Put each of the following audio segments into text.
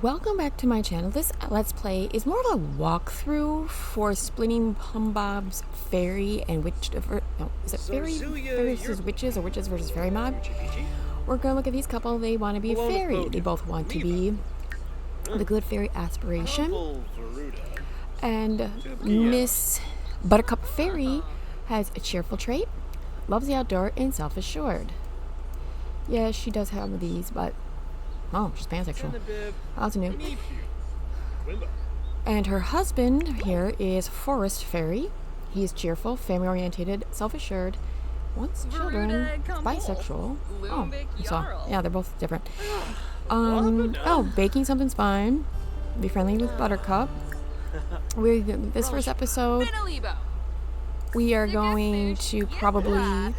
Welcome back to my channel. This Let's Play is more of a walkthrough for Splitting Humbob's Fairy and Witch... No, is it Fairy versus Witches or Witches versus Fairy Mob? We're going to look at these couple. They want to be a fairy. They both want to be the good fairy aspiration. And Miss Buttercup Fairy has a cheerful trait, loves the outdoor, and self-assured. Yeah, she does have these, but... Oh, she's pansexual. That's new. And her husband here is Forest Fairy. He's cheerful, family-oriented, self-assured, wants children, bisexual. Oh, so yeah, they're both different. Baking something's fine. Be friendly with Buttercup. This first episode, we are going to probably...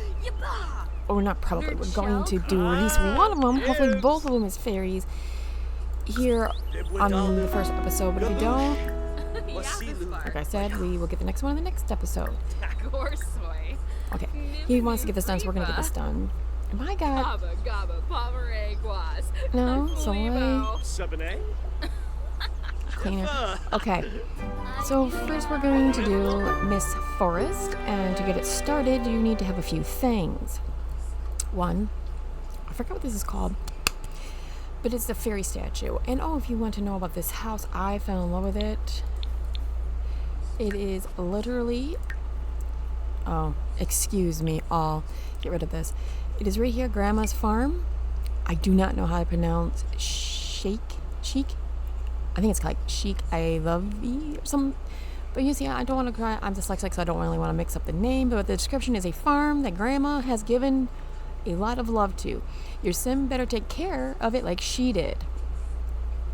Or not probably, we're going to do at least one of them, hopefully both of them as fairies, here on the first episode. But if we don't, like I said, we will get the next one in the next episode. Okay, he wants to get this done, so we're going to get this done. And my God. No, soy. Cleaner. Okay, so first we're going to do Miss Forest, and to get it started, you need to have a few things. One, I forgot what this is called, but it's the fairy statue. And if you want to know about this house, I fell in love with it. It is literally, excuse me, I'll get rid of this. It is right here, Grandma's farm. I do not know how to pronounce Chic. I think it's like Chic I Love You or something. But you see, I don't want to cry. I'm dyslexic, so I don't really want to mix up the name. But the description is a farm that Grandma has given a lot of love to. Your sim better take care of it like she did.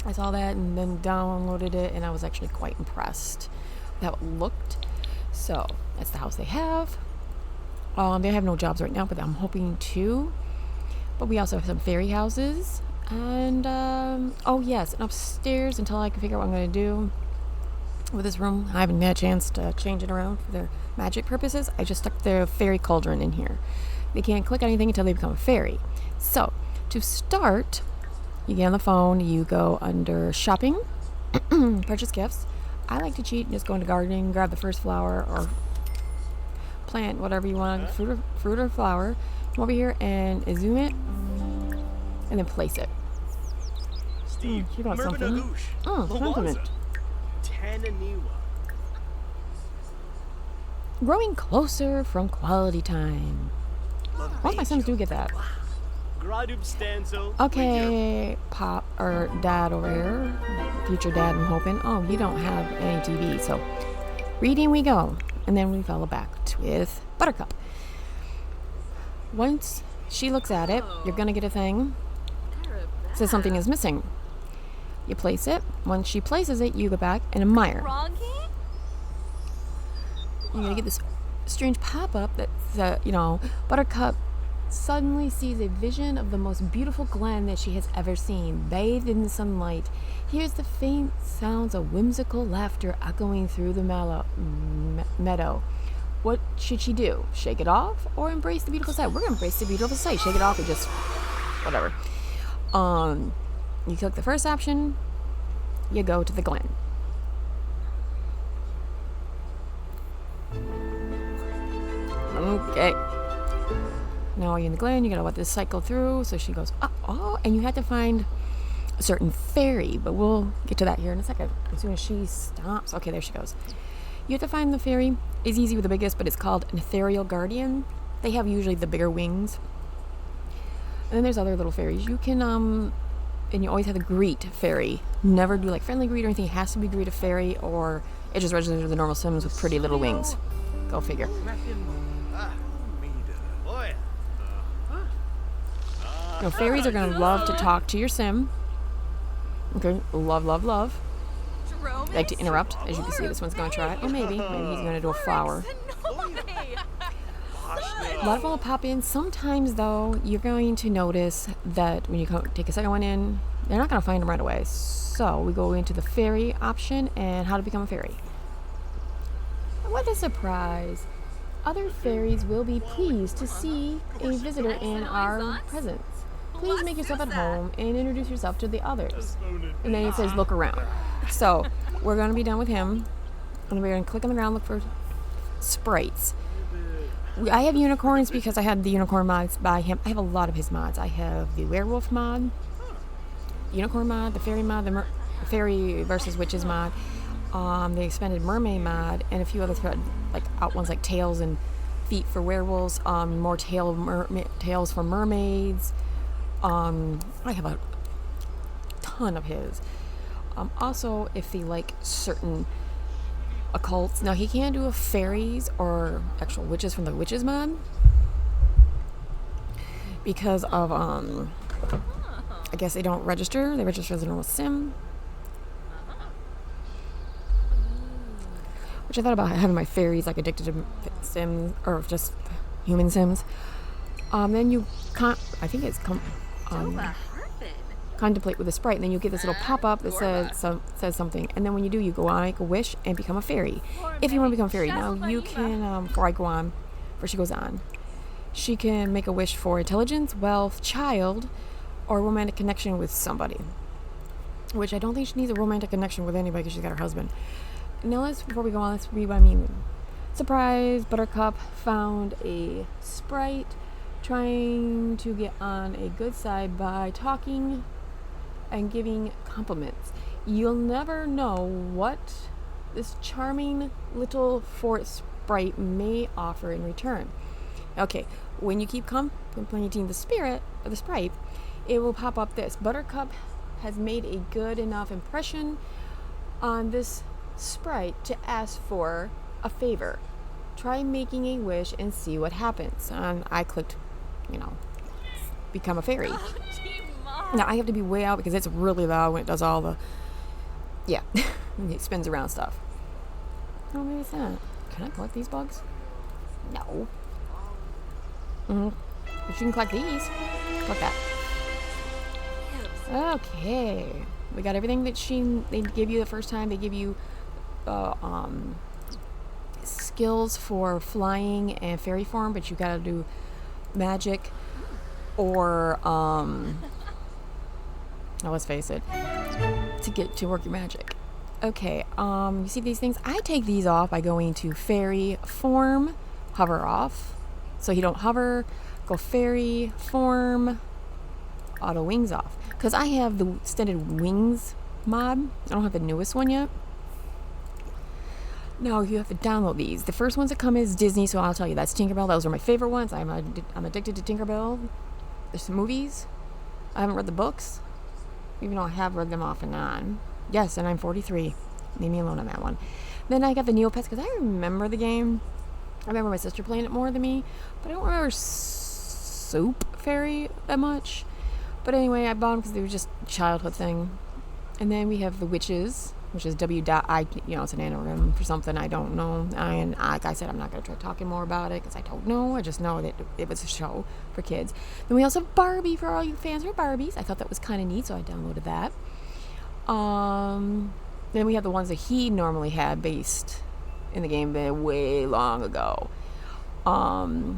I saw that and then downloaded it, and I was actually quite impressed with how it looked. So that's the house they have. They have no jobs right now, but I'm hoping to. But we also have some fairy houses. And oh yes, and upstairs, until I can figure out what I'm going to do with this room, I haven't had a chance to change it around for their magic purposes. I just stuck the fairy cauldron in here. They can't click anything until they become a fairy. So, to start, you get on the phone, you go under shopping, purchase gifts. I like to cheat and just go into gardening, grab the first flower or plant, whatever you want, fruit or flower. Come over here and zoom it, and then place it. You got something. Compliment. Growing closer from quality time. Most of my sons do get that. Okay, Pop, or Dad over here. Future Dad, I'm hoping. Oh, you don't have any TV, so reading we go. And then we follow back with Buttercup. Once she looks at it, you're going to get a thing. It says something is missing. You place it. Once she places it, you go back and admire. You're going to get this strange pop-up that, Buttercup suddenly sees a vision of the most beautiful glen that she has ever seen, bathed in the sunlight. Hears the faint sounds of whimsical laughter echoing through the meadow. What should she do? Shake it off or embrace the beautiful sight? We're going to embrace the beautiful sight. Shake it off or just whatever. You click the first option, you go to the glen. Okay. Now you're in the glen, you gotta let this cycle through. So she goes, and you have to find a certain fairy, but we'll get to that here in a second. As soon as she stops. Okay, there she goes. You have to find the fairy. It's easy with the biggest, but it's called an ethereal guardian. They have usually the bigger wings. And then there's other little fairies. You can, and you always have the greet fairy. Never do like friendly greet or anything. It has to be greet a fairy, or it just registers the normal sims with pretty little wings. Go figure. Fairies are going to love to talk to your sim. Okay, love. They like to interrupt. As you can see, this one's going to try. Or maybe he's going to do a flower. A lot of them will pop in. Sometimes, though, you're going to notice that when you take a second one in, they're not going to find them right away. So we go into the fairy option and how to become a fairy. What a surprise! Other fairies will be pleased to see a visitor in our presence. please make yourself at home and introduce yourself to the others. And then it says look around. So we're going to be done with him. And we're going to click on the ground, look for sprites. I have unicorns because I had the unicorn mods by him. I have a lot of his mods. I have the werewolf mod, unicorn mod, the fairy mod, the fairy versus witches mod, the expanded mermaid mod, and a few other like out ones like tails and feet for werewolves, more tails for mermaids. I have a ton of his. Also, if they like certain occults, now he can't do a fairies or actual witches from the witches mod because of I guess they don't register. They register as a normal sim, which I thought about having my fairies like addicted to sims or just human sims. Then you can't. I think it's contemplate with a sprite, and then you get this little pop-up that says something, and then when you do, you go on, make a wish, and become a fairy. If you want to become a fairy, now you can. Before I go on, before she goes on, she can make a wish for intelligence, wealth, child, or romantic connection with somebody. Which I don't think she needs a romantic connection with anybody because she's got her husband. Now before we go on, let's read what I mean. Surprise! Buttercup found a sprite trying to get on a good side by talking and giving compliments. You'll never know what this charming little fort sprite may offer in return. Okay, when you keep complimenting the spirit of the sprite, it will pop up this. Buttercup has made a good enough impression on this sprite to ask for a favor. Try making a wish and see what happens. And I clicked, become a fairy. Now I have to be way out because it's really loud when it does all the, it spins around stuff. Oh, maybe it's that. Can I collect these bugs? No. But you can collect these. Collect that. Okay. We got everything that they give you the first time. They give you skills for flying and fairy form, but you gotta do magic or let's face it, to work your magic. Okay, you see these things? I take these off by going to fairy form, hover off. So you don't hover, go fairy form, auto wings off. Because I have the extended wings mod. I don't have the newest one yet. No, you have to download these. The first ones that come is Disney, so I'll tell you that's Tinkerbell. Those are my favorite ones. I'm addicted to Tinkerbell. There's some movies. I haven't read the books, even though I have read them off and on. Yes, and I'm 43. Leave me alone on that one. Then I got the Neopets because I remember the game. I remember my sister playing it more than me, but I don't remember Soap Fairy that much. But anyway, I bought them because they were just a childhood thing. And then we have the Witches, which is W.I, it's an anagram for something I don't know. And like I said, I'm not going to try talking more about it because I don't know. I just know that it was a show for kids. Then we also have Barbie for all you fans who are Barbies. I thought that was kind of neat, so I downloaded that. Then we have the ones that he normally had based in the game way long ago. Oh,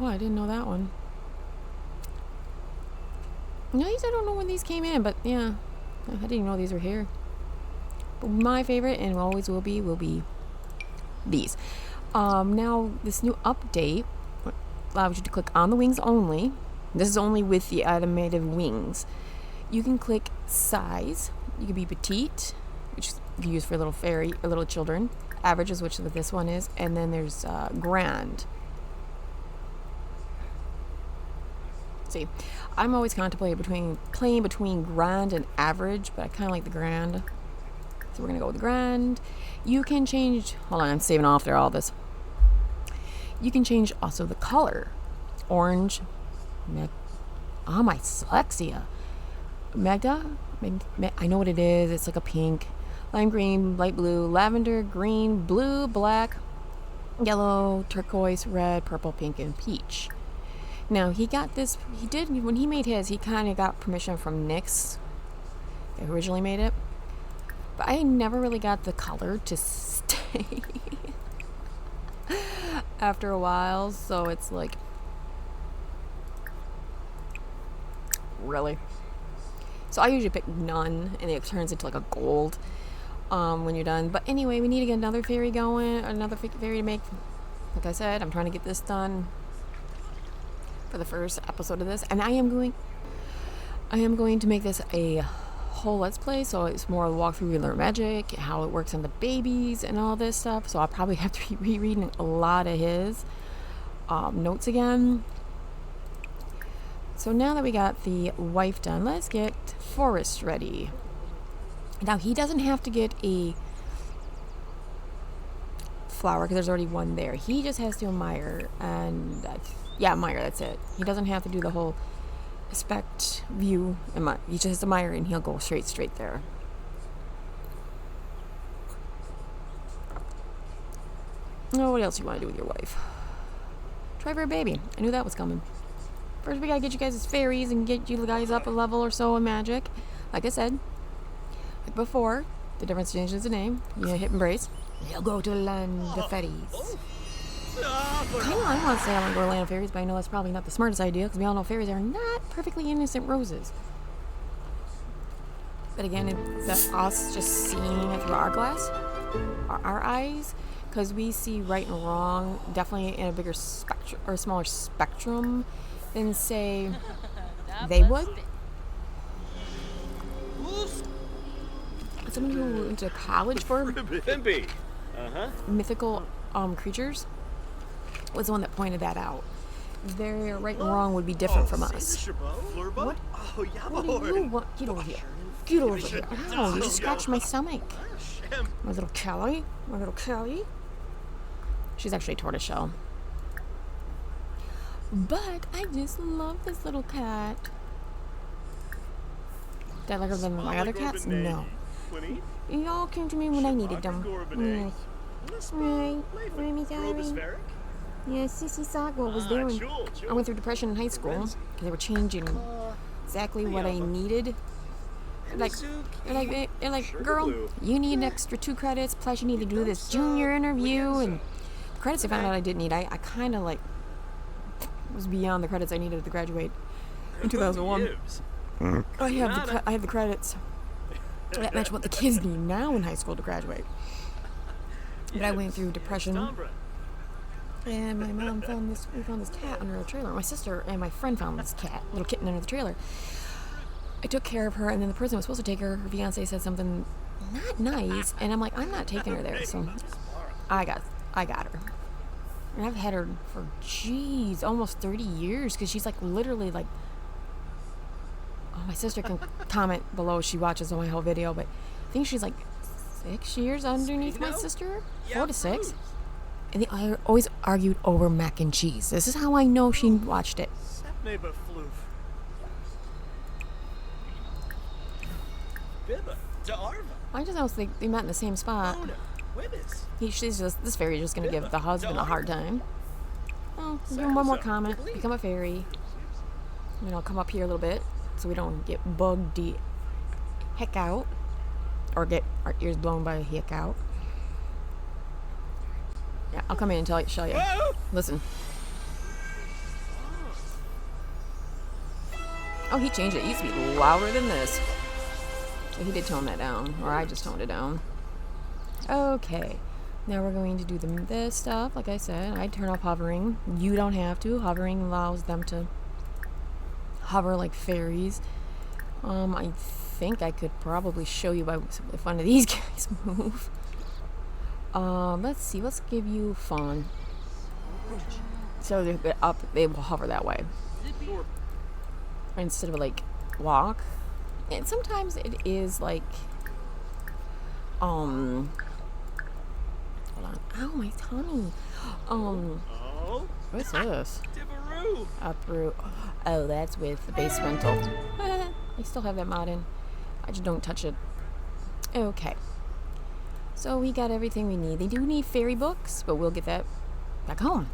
I didn't know that one. No, I don't know when these came in, but yeah, I didn't even know these were here. But my favorite, and always will be these. Now, this new update allows you to click on the wings only. This is only with the automated wings. You can click size. You can be petite, which you use for little fairy or little children. Average is which this one is, and then there's grand. See, I'm always contemplating playing between grand and average, but I kind of like the grand. So we're gonna go with the grand. You can change. Hold on, I'm saving off there all this. You can change also the color. Orange. My dyslexia. Magda. I know what it is. It's like a pink, lime green, light blue, lavender, green, blue, black, yellow, turquoise, red, purple, pink, and peach. Now, when he made his, he kind of got permission from Nyx. They originally made it. But I never really got the color to stay after a while. So it's like, really. So I usually pick none, and it turns into like a gold when you're done. But anyway, we need to get another fairy going, another fairy to make. Like I said, I'm trying to get this done for the first episode of this, and I am going to make this a whole let's play, so it's more of a walkthrough. We learn magic, how it works on the babies, and all this stuff. So I'll probably have to be rereading a lot of his notes again. So now that we got the wife done, let's get Forrest ready. Now he doesn't have to get a flower because there's already one there. He just has to admire, and admire, that's it. He doesn't have to do the whole inspect, view, he just has to admire, and he'll go straight there. Oh, what else you want to do with your wife? Try for a baby. I knew that was coming. First we gotta get you guys as fairies and get you guys up a level or so in magic. Like I said, like before, the difference changes the name. You hit embrace. You'll go to the land of fairies. I want to say I want to go to land of fairies, but I know that's probably not the smartest idea because we all know fairies are not perfectly innocent roses. But again, it's us just seeing it through our glass, our eyes, because we see right and wrong definitely in a bigger spectrum or smaller spectrum than say they would. Someone who went to college for mythical creatures was the one that pointed that out. Their right and wrong would be different from us. What do you want? Get over here. Get over here. Ow, you just scratched my stomach. My little Kelly. She's actually a tortoiseshell. But I just love this little cat. Did I like her than my other cats? No. Y'all came to me when I needed them. Right, my darling. Yeah, Sissy Sagwa was there when I went through depression in high school because they were changing exactly what I needed. They're like, girl, you need an extra 2 credits, plus you need to do this junior interview, and the credits I found out I didn't need. I kind of like was beyond the credits I needed to graduate in 2001. I have the credits that match what the kids need now in high school to graduate. But I went through depression, and my mom found this cat under a trailer. My sister and my friend found this little kitten under the trailer. I took care of her, and then the person who was supposed to take her, her fiance, said something not nice, and I'm like, I'm not taking her there. So I got her, and I've had her for almost 30 years because she's like literally like. Oh, my sister can comment below. She watches my whole video, but I think she's like 6 years underneath my sister, 4 to 6. And they always argued over mac and cheese. This is how I know she watched it. I just don't think they met in the same spot. This fairy is just going to give the husband a hard time. Oh, give him one more comment. Become a fairy. Come up here a little bit so we don't get bugged the heck out or get our ears blown by a heck out. Yeah, I'll come in and show you. Listen. Oh, he changed it. It used to be louder than this. So he did tone that down, or I just toned it down. Okay, now we're going to do this stuff. Like I said, I turn off hovering. You don't have to. Hovering allows them to hover like fairies. I think I could probably show you by if one of these guys move. Let's see. Let's give you fawn. So they're up. They will hover that way instead of like walk. And sometimes it is like hold on. Ow, my tummy. What's this? Uproot. Oh, that's with the base rental. I still have that mod in. I just don't touch it. Okay. So we got everything we need. They do need fairy books, but we'll get that back home.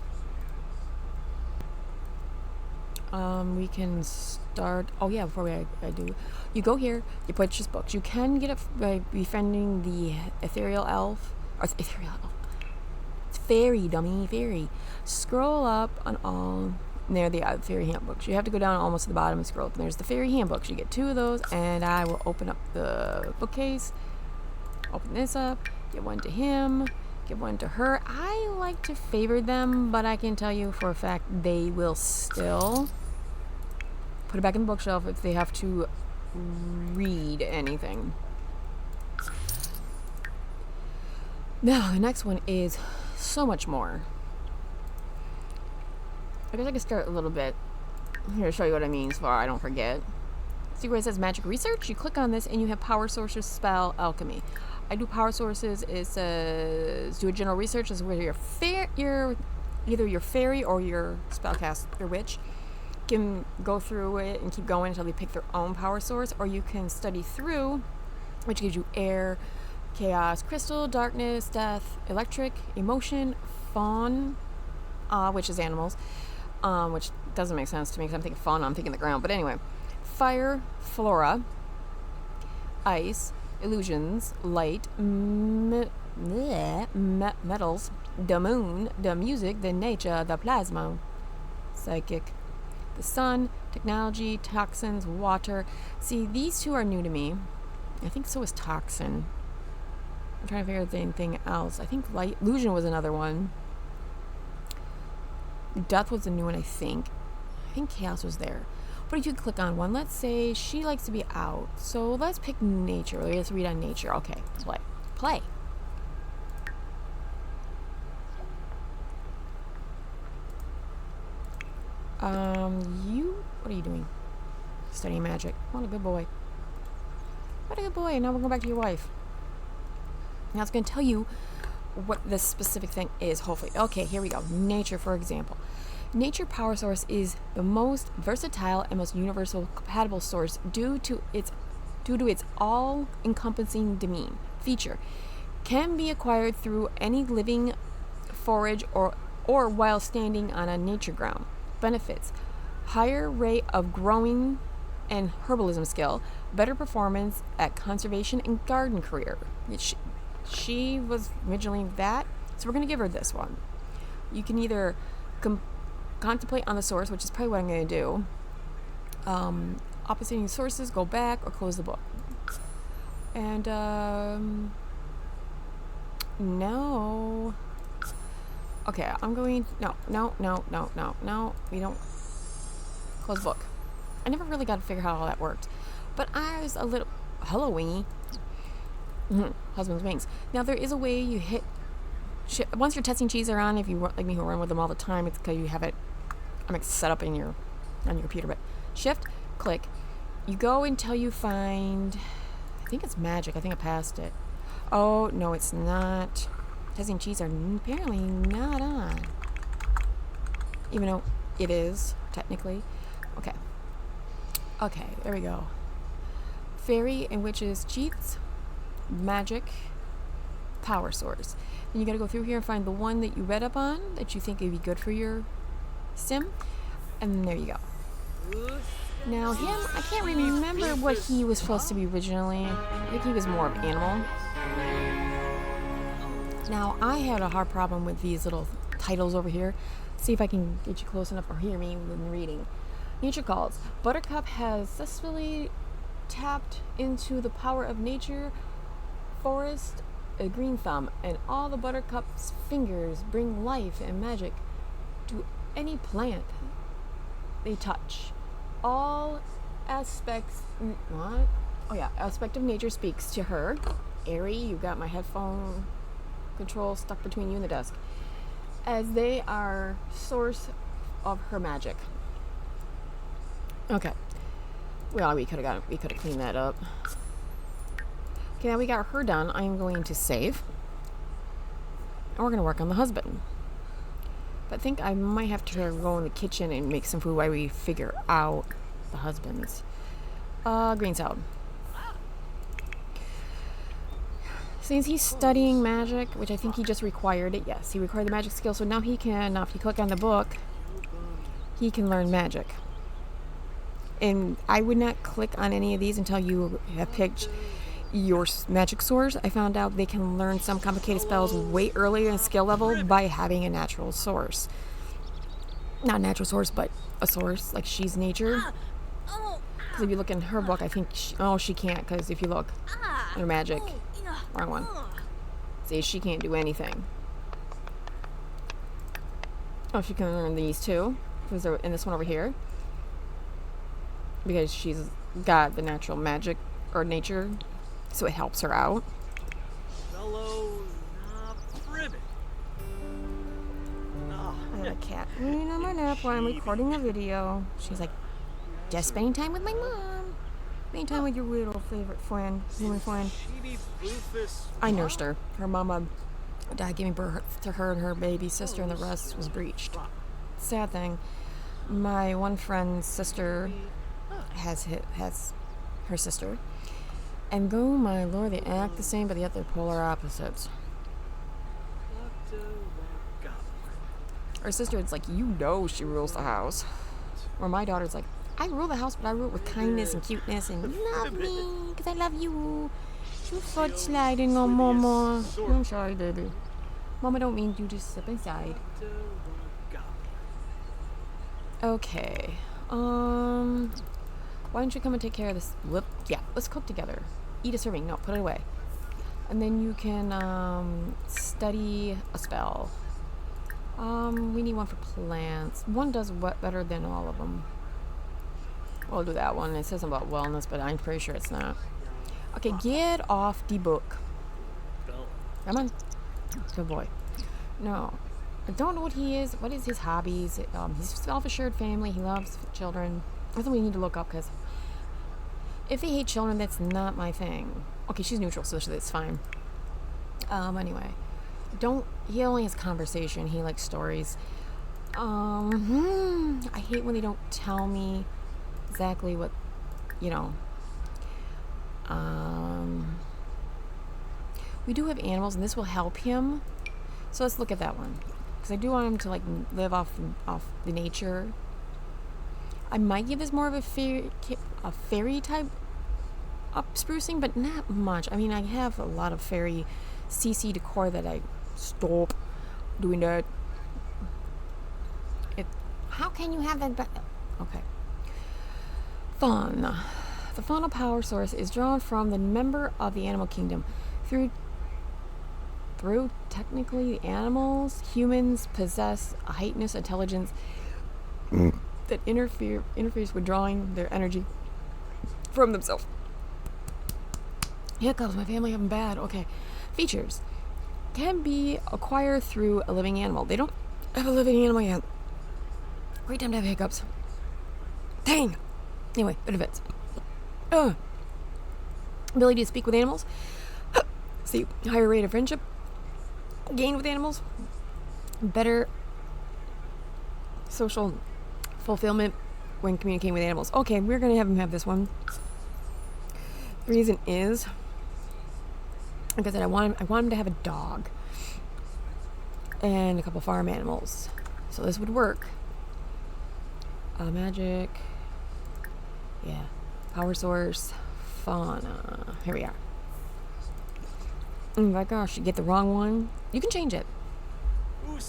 We can start. Oh yeah, before I do, you go here. You purchase books. You can get it by befriending the ethereal elf. Or ethereal elf. It's fairy, dummy, fairy. Scroll up on all And they're the fairy handbooks. You have to go down almost to the bottom and scroll up. And there's the fairy handbooks. You get 2 of those, and I will open up the bookcase. Open this up. Give one to him. Give one to her. I like to favor them, but I can tell you for a fact they will still put it back in the bookshelf if they have to read anything. Now, the next one is so much more. I guess I can start a little bit. Here to show you what I mean so far I don't forget. See where it says magic research? You click on this and you have power sources, spell, alchemy. I do power sources. It says do a general research. This is where either your fairy or your spellcast or witch can go through it and keep going until they pick their own power source, or you can study through, which gives you air, chaos, crystal, darkness, death, electric, emotion, fawn, which is animals. Which doesn't make sense to me because I'm thinking fauna, I'm thinking the ground. But anyway, fire, flora, ice, illusions, light, metals, the moon, the music, the nature, the plasma, psychic, the sun, technology, toxins, water. See, these 2 are new to me. I think so is toxin. I'm trying to figure out anything else. I think light, illusion was another one. Death was a new one, I think. I think chaos was there. But if you click on one, let's say she likes to be out. So let's pick nature. Let's read on nature. Okay, play. Play. What are you doing? Studying magic. What a good boy. What a good boy. Now we're going back to your wife. Now it's going to tell you what this specific thing is, hopefully. Okay, here we go. Nature, for example. Nature power source is the most versatile and most universal compatible source due to its all-encompassing domain feature. Can be acquired through any living forage or while standing on a nature ground. Benefits: higher rate of growing and herbalism skill, better performance at conservation and garden career. She was originally that, so we're going to give her this one. You can either contemplate on the source, which is probably what I'm going to do. Opposing sources, go back or close the book. And no. Okay, I'm going. No. We don't close book. I never really got to figure out how that worked, but I was a little Halloween. Husband's wings. Now there is a way you hit once your testing cheese are on. If you like me who run with them all the time, it's because you have it. I'm set up on your computer. But shift, click. You go until you find. I think it's magic. I think I passed it. Oh no, it's not. Testing cheese are apparently not on. Even though it is technically. Okay, there we go. Fairy and witches cheats. Magic power source. Then you got to go through here and find the one that you read up on that you think would be good for your sim, and there you go. Now him, I can't remember what he was supposed to be originally. I think he was more of animal. Now I had a hard problem with these little titles over here. See if I can get you close enough or hear me when reading. Nature calls. Buttercup has successfully tapped into the power of nature. Forest, a green thumb, and all the buttercup's fingers bring life and magic to any plant they touch. All aspects, what? Oh yeah, aspect of nature speaks to her. Airy, you got my headphone control stuck between you and the desk. As they are source of her magic. Okay. Well, we could have cleaned that up. Okay, now we got her done. I'm going to save. And we're going to work on the husband. But I think I might have to go in the kitchen and make some food while we figure out the husband's. Green salad. Since he's studying magic, which I think he just required it. Yes, he required the magic skill. So now he can, if you click on the book, he can learn magic. And I would not click on any of these until you have picked your magic source. I found out they can learn some complicated spells way earlier in skill level by having a natural source. Not natural source, but a source, like she's nature. Because if you look in her book, I think she can't. Because if you look at her magic, wrong one. See, she can't do anything. Oh, she can learn these too. Because in this one over here, because she's got the natural magic or nature, so it helps her out. I have a cat laying on my lap while I'm recording a video. She's like, just spending time with my mom. Spending time with your little favorite friend, human friend. I nursed her. Her mama died giving birth to her and her baby sister, and the rest was breached. Sad thing. My one friend's sister has her sister. And go, my lord, they act the same, but yet they're polar opposites. Her sister, it's like, she rules the house. Or my daughter's like, I rule the house, but I rule it with kindness and cuteness, and you love me, because I love you. You foot sliding on Mama. I'm sorry, baby. Mama don't mean you, just step inside. Okay. Why don't you come and take care of this? Yeah, let's cook together. Eat a serving. No, put it away. And then you can study a spell. We need one for plants. One does what better than all of them. We'll do that one. It says something about wellness, but I'm pretty sure it's not. Okay, get off the book. Come on. Good boy. No. I don't know what he is. What is his hobbies? He's a self-assured family. He loves children. That's what we need to look up, because if they hate children, that's not my thing. Okay, she's neutral, so that's fine. Anyway. He only has conversation. He likes stories. I hate when they don't tell me exactly what, we do have animals, and this will help him. So let's look at that one, because I do want him to live off the nature. I might give this more of a fairy type up sprucing, but not much. I mean, I have a lot of fairy CC decor that I stop doing that. How can you have that? Okay. Fawn. The faunal power source is drawn from the member of the animal kingdom. Through technically the animals, humans possess a heightened intelligence that interferes with drawing their energy from themselves. Hiccups, my family having bad. Okay. Features. Can be acquired through a living animal. They don't have a living animal yet. Great time to have hiccups. Dang! Anyway, benefits. Ability to speak with animals. See, higher rate of friendship gained with animals. Better social fulfillment when communicating with animals. Okay, we're going to have him have this one. The reason is, like I said, I want him to have a dog and a couple farm animals. So this would work. Magic. Yeah. Power source. Fauna. Here we are. Oh my gosh, you get the wrong one. You can change it. You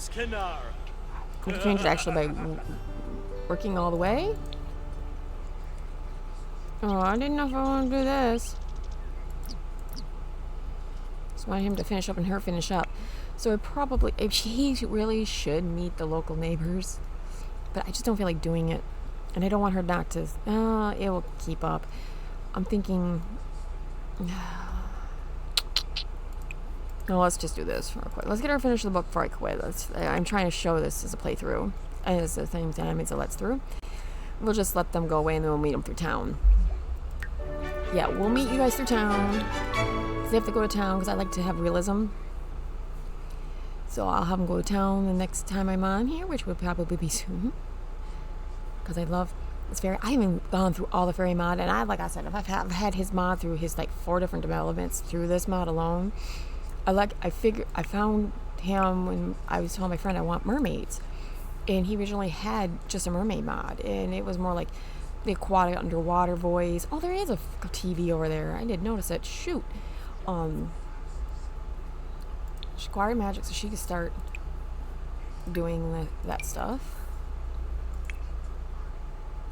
can change it actually by working all the way. Oh, I didn't know if I want to do this. Just wanted him to finish up and her finish up. So he really should meet the local neighbors. But I just don't feel like doing it. And I don't want her not to. It will keep up. I'm thinking. No, let's just do this real quick. Let's get her finished the book before I quit. I'm trying to show this as a playthrough. As the same time as a let's through. We'll just let them go away and then we'll meet them through town. Yeah, we'll meet you guys through town. Because they have to go to town because I like to have realism. So I'll have them go to town the next time I'm on here, which will probably be soon. Because I love this fairy. I haven't gone through all the fairy mod, and like I said, I've had his mod through his 4 different developments through this mod alone. I found him when I was telling my friend I want mermaids, and he originally had just a mermaid mod, and it was more like the aquatic underwater voice. Oh, there is a TV over there. I didn't notice it. Shoot. She acquired magic so she could start doing that stuff.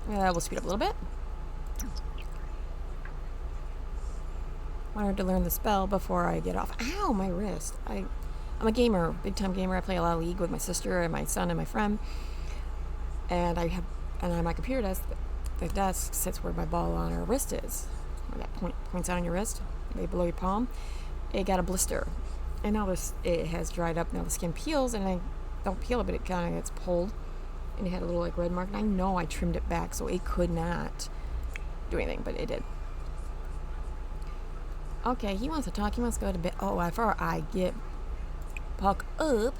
We'll speed up a little bit. Wanted to learn the spell before I get off. Ow, my wrist. I'm a gamer, big time gamer. I play a lot of League with my sister and my son and my friend. And on my computer desk, the desk sits where my ball on our wrist is. Where that points out on your wrist, right below your palm. It got a blister. And now it has dried up. Now the skin peels, and I don't peel it, but it kind of gets pulled. And it had a little like red mark. And I know I trimmed it back, so it could not do anything, but it did. Okay, he wants to talk. He wants to go to bed. Oh, before I get Puck up.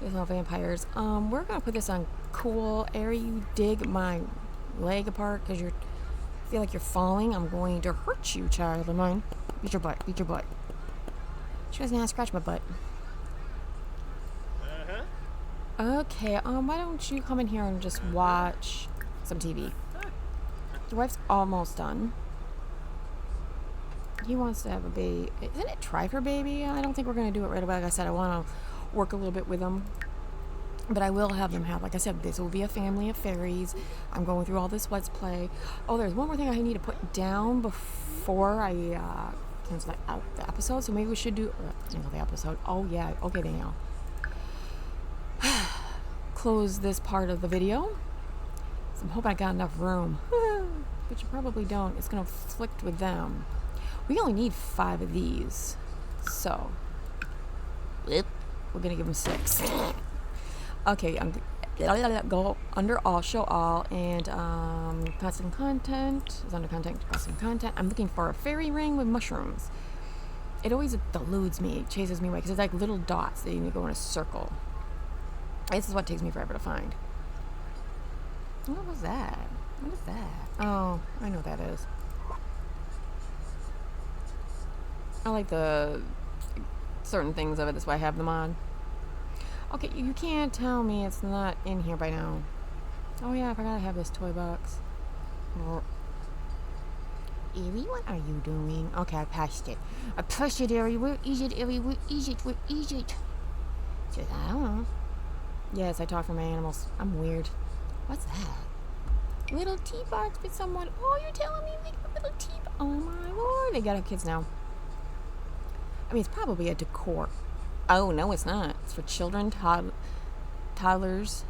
There's no vampires. We're gonna put this on cool. Ari, you dig my leg apart because you feel like you're falling. I'm going to hurt you, child of mine. Beat your butt. Beat your butt. She doesn't have to scratch my butt. Okay. Why don't you come in here and just watch some TV? Your wife's almost done. He wants to have a baby. Isn't it try for baby? I don't think we're going to do it right away. Like I said, I want to work a little bit with them. But I will have them have, like I said, this will be a family of fairies. I'm going through all this Let's Play. Oh, there's one more thing I need to put down before I cancel out the episode. So maybe we should do... cancel the episode. Oh, yeah. Okay, Danielle. Close this part of the video. So I'm hoping I got enough room. But you probably don't. It's going to conflict with them. We only need 5 of these. So, we're going to give them 6. Okay, go under all, show all, and custom content is under content, custom content. I'm looking for a fairy ring with mushrooms. It always deludes me, chases me away, because it's like little dots that you need to go in a circle. This is what takes me forever to find. What was that? What is that? Oh, I know what that is. I like the certain things of it. That's why I have them on. Okay, you can't tell me it's not in here by now. Oh yeah, I forgot I have this toy box. Evie, what are you doing? Okay, I passed it. I passed it, Evie. Where is it, Evie? Where is it? Where is it? Just, I don't know. Yes, I talk for my animals. I'm weird. What's that? Little tea box with someone. Oh, you're telling me like a little tea box. Oh my lord. They got our kids now. I mean, it's probably a decor. Oh, no, it's not. It's for children, toddlers.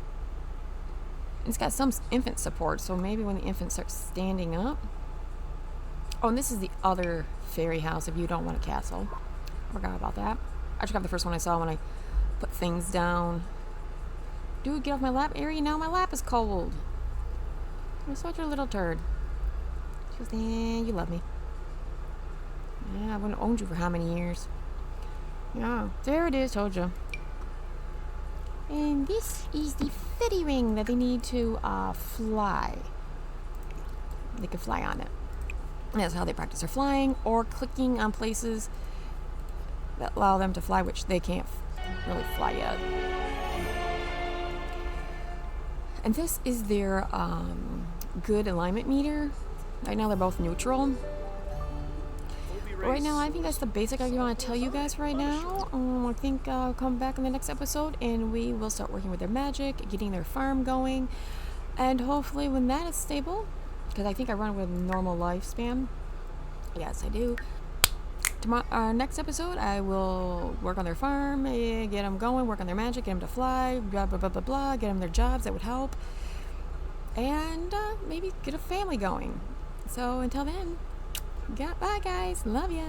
It's got some infant support, so maybe when the infant starts standing up. Oh, and this is the other fairy house if you don't want a castle. I forgot about that. I just got the first one I saw when I put things down. Dude, get off my lap, Ari. Now my lap is cold. You're such a little turd. She goes, you love me. Yeah, I wouldn't have owned you for how many years? Yeah, there it is, told you. And this is the fairy ring that they need to fly. They can fly on it. And that's how they practice their flying or clicking on places that allow them to fly, which they can't really fly yet. And this is their good alignment meter. Right now they're both neutral. Right now, I think that's the basic I want to tell you guys right now. I think I'll come back in the next episode and we will start working with their magic, getting their farm going. And hopefully when that is stable, because I think I run with a normal lifespan. Yes, I do. Tomorrow, our next episode, I will work on their farm, get them going, work on their magic, get them to fly, blah, blah, blah, blah, blah, get them their jobs that would help. And maybe get a family going. So until then, bye guys, love ya.